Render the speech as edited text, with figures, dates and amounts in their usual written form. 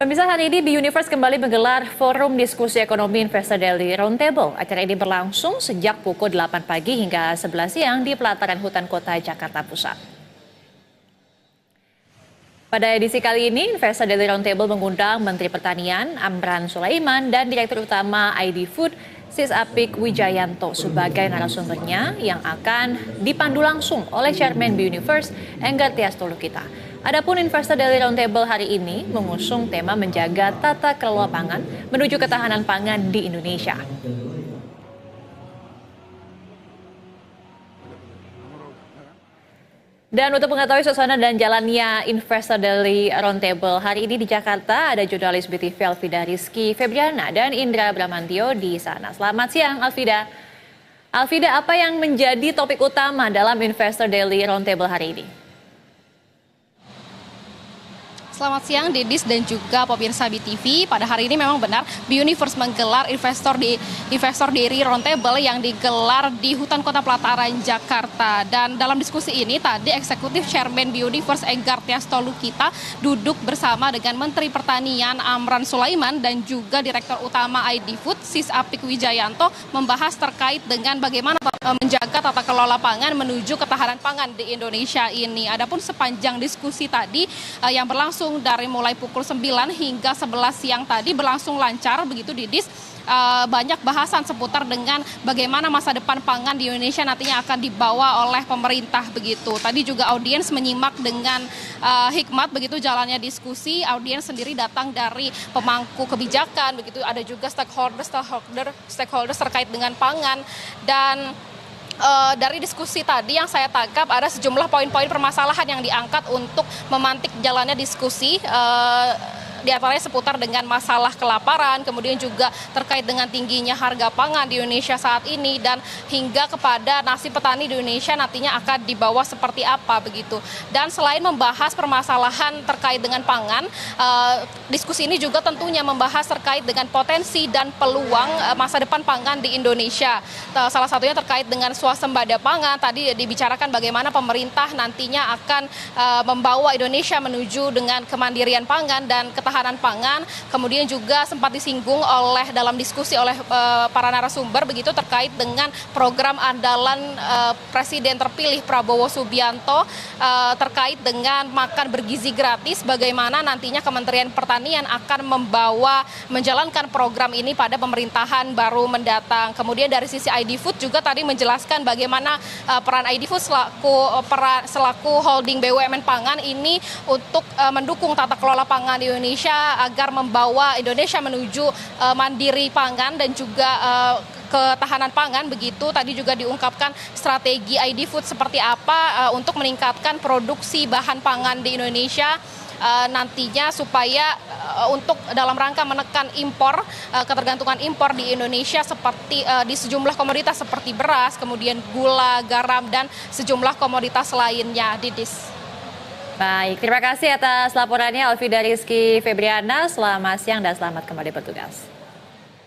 Pemirsa, hari ini Bi-Universe kembali menggelar Forum Diskusi Ekonomi Investor Daily Roundtable. Acara ini berlangsung sejak pukul 8 pagi hingga 11 siang di pelataran Hutan Kota Jakarta Pusat. Pada edisi kali ini, Investor Daily Roundtable mengundang Menteri Pertanian Amran Sulaiman dan Direktur Utama ID Food Sis Apik Wijayanto sebagai narasumbernya yang akan dipandu langsung oleh Chairman Bi-Universe Enggar Tias Tolukita. Adapun Investor Daily Roundtable hari ini mengusung tema menjaga tata kelola pangan menuju ketahanan pangan di Indonesia. Dan untuk mengetahui suasana dan jalannya Investor Daily Roundtable hari ini di Jakarta, ada jurnalis BTV Alvida Rizky Febriana dan Indra Bramantio di sana. Selamat siang, Alvida. Alvida, apa yang menjadi topik utama dalam Investor Daily Roundtable hari ini? Selamat siang Didis dan juga pemirsa BTV. Pada hari ini memang benar Bi-Universe menggelar Investor Daily Roundtable yang digelar di Hutan Kota Pelataran Jakarta. Dan dalam diskusi ini tadi Eksekutif Chairman Bi-Universe Enggar Tias Tolukita duduk bersama dengan Menteri Pertanian Amran Sulaiman dan juga Direktur Utama ID Food Sis Apik Wijayanto membahas terkait dengan bagaimana menjaga tata kelola pangan menuju ketahanan pangan di Indonesia ini. Adapun sepanjang diskusi tadi yang berlangsung dari mulai pukul 9 hingga 11 siang tadi berlangsung lancar begitu Didis. Banyak bahasan seputar dengan bagaimana masa depan pangan di Indonesia nantinya akan dibawa oleh pemerintah begitu. Tadi juga audiens menyimak dengan hikmat begitu jalannya diskusi. Audiens sendiri datang dari pemangku kebijakan begitu, ada juga stakeholders terkait dengan pangan. Dan dari diskusi tadi yang saya tangkap ada sejumlah poin-poin permasalahan yang diangkat untuk memantik jalannya diskusi. Di antaranya seputar dengan masalah kelaparan, kemudian juga terkait dengan tingginya harga pangan di Indonesia saat ini, dan hingga kepada nasib petani di Indonesia nantinya akan dibawa seperti apa begitu. Dan selain membahas permasalahan terkait dengan pangan, diskusi ini juga tentunya membahas terkait dengan potensi dan peluang masa depan pangan di Indonesia. Salah satunya terkait dengan swasembada pangan. Tadi dibicarakan bagaimana pemerintah nantinya akan membawa Indonesia menuju dengan kemandirian pangan dan ketahanan pangan. Kemudian juga sempat disinggung dalam diskusi oleh para narasumber begitu terkait dengan program andalan Presiden terpilih Prabowo Subianto terkait dengan makan bergizi gratis, bagaimana nantinya Kementerian Pertanian akan menjalankan program ini pada pemerintahan baru mendatang. Kemudian dari sisi ID Food juga tadi menjelaskan bagaimana peran ID Food selaku holding BUMN pangan ini untuk mendukung tata kelola pangan di Indonesia agar membawa Indonesia menuju mandiri pangan dan juga ketahanan pangan begitu. Tadi juga diungkapkan strategi ID Food seperti apa untuk meningkatkan produksi bahan pangan di Indonesia nantinya supaya untuk dalam rangka menekan impor, ketergantungan impor di Indonesia seperti di sejumlah komoditas seperti beras, kemudian gula, garam, dan sejumlah komoditas lainnya. Didis. Baik, terima kasih atas laporannya Alvida Rizky Febriana. Selamat siang dan selamat kembali bertugas.